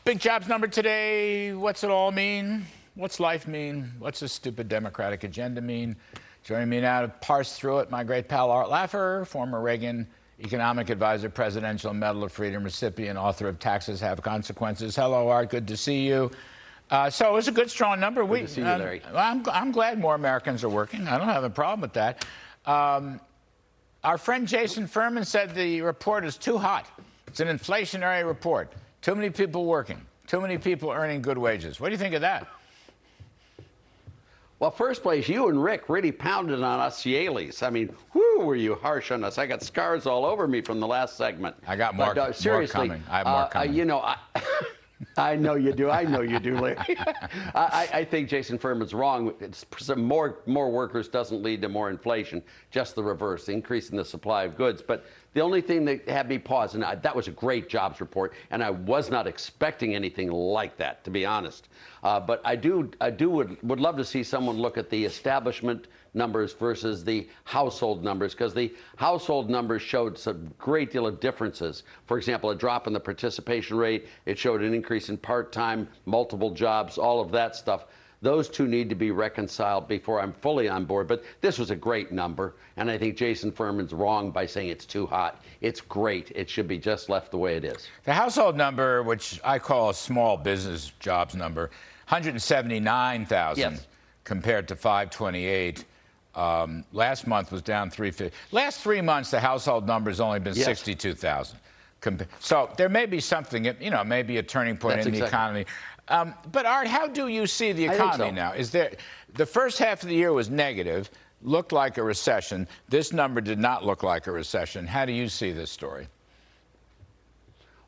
Big jobs number today. What's it all mean? What's life mean? What's this stupid Democratic agenda mean? Joining me now to parse through it, my great pal Art Laffer, former Reagan economic advisor, Presidential Medal of Freedom recipient, author of Taxes Have Consequences. Hello, Art. Good to see you. So it was a good, strong number. Good to see you, Larry. I'm glad more Americans are working. I don't have a problem with that. Our friend Jason Furman said the report is too hot. It's an inflationary report. Too many people working. Too many people earning good wages. What do you think of that? Well, first place, you and Rick really pounded on us Yaleys. I mean, whoo, were you harsh on us. I got scars all over me from the last segment. I got more, seriously, more coming. I have more coming. You know, I know you do. I know you do, Larry. I think Jason Furman's wrong. More workers doesn't lead to more inflation. Just the reverse, increasing the supply of goods. But the only thing that had me pause, and that was a great jobs report, and I was not expecting anything like that, to be honest. But I would love to see someone look at the establishment numbers versus the household numbers, because the household numbers showed some great deal of differences. For example, a drop in the participation rate. It showed an increase in part-time, multiple jobs, all of that stuff. Those two need to be reconciled before I'm fully on board. But this was a great number, and I think Jason Furman's wrong by saying it's too hot. It's great. It should be just left the way it is. The household number, which I call a small business jobs number, 179,000 yes. compared to 528. Last month was down 350. Last 3 months, the household number has only been yes. 62,000. So there may be something, maybe a turning point in the economy. But Art, how do you see the economy now? Is there the first half of the year was negative, looked like a recession. This number did not look like a recession. How do you see this story?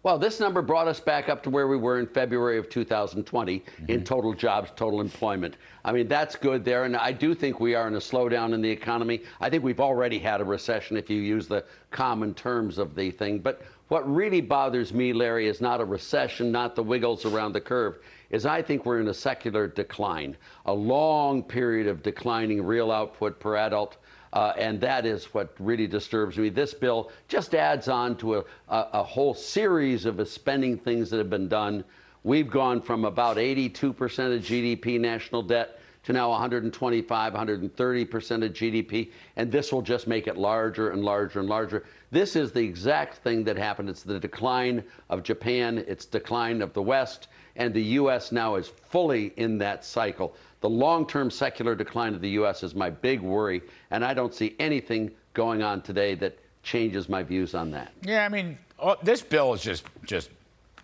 Well, this number brought us back up to where we were in February of 2020 in total jobs, total employment. I mean, that's good there. And I do think we are in a slowdown in the economy. I think we've already had a recession if you use the common terms of the thing. But what really bothers me, Larry, is not a recession, not the wiggles around the curve, is I think we're in a secular decline, a long period of declining real output per adult. And that is what really disturbs me. This bill just adds on to a whole series of spending things that have been done. We've gone from about 82% of GDP national debt to now 125, 130% of GDP, and this will just make it larger and larger and larger. This is the exact thing that happened. It's the decline of Japan, it's decline of the West, and the U.S. now is fully in that cycle. The long-term secular decline of the U.S. is my big worry, and I don't see anything going on today that changes my views on that. Yeah, I mean, this bill is just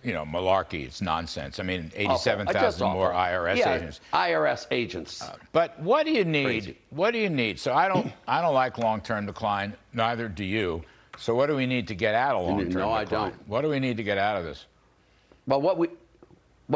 malarkey. It's nonsense. I mean, 87,000 more IRS agents. IRS agents. But what do you need? Crazy. What do you need? So I don't like long-term decline. Neither do you. So what do we need to get out of long-term decline? No, I don't. What do we need to get out of this? Well, what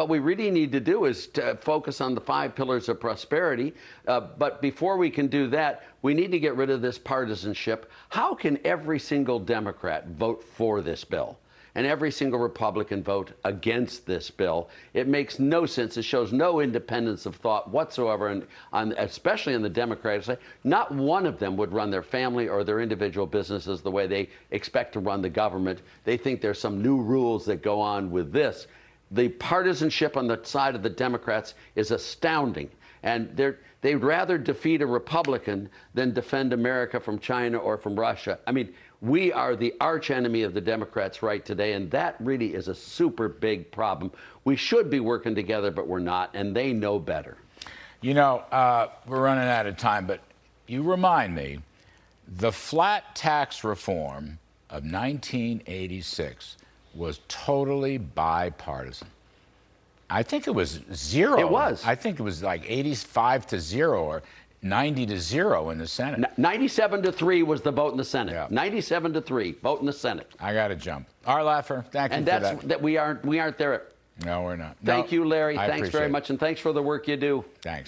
we really need to do is to focus on the 5 pillars of prosperity. But before we can do that, we need to get rid of this partisanship. How can every single Democrat vote for this bill and every single Republican vote against this bill? It makes no sense. It shows no independence of thought whatsoever, especially on the Democratic side. Not one of them would run their family or their individual businesses the way they expect to run the government. They think there's some new rules that go on with this. The partisanship on the side of the Democrats is astounding. And they'd rather defeat a Republican than defend America from China or from Russia. I mean, we are the arch enemy of the Democrats right today, and that really is a super big problem. We should be working together, but we're not, and they know better. You know, we're running out of time, but you remind me, the flat tax reform of 1986 was totally bipartisan. I think it was 0. It was. I think it was like 85-0 or 90-0 in the Senate. 97-3 was the vote in the Senate. Yeah. 97-3 vote in the Senate. I got to jump. Art Laffer, thank you for that. And that's that we aren't there. No, we're not. Thank you, Larry. I Thanks very much, and thanks for the work you do. Thanks.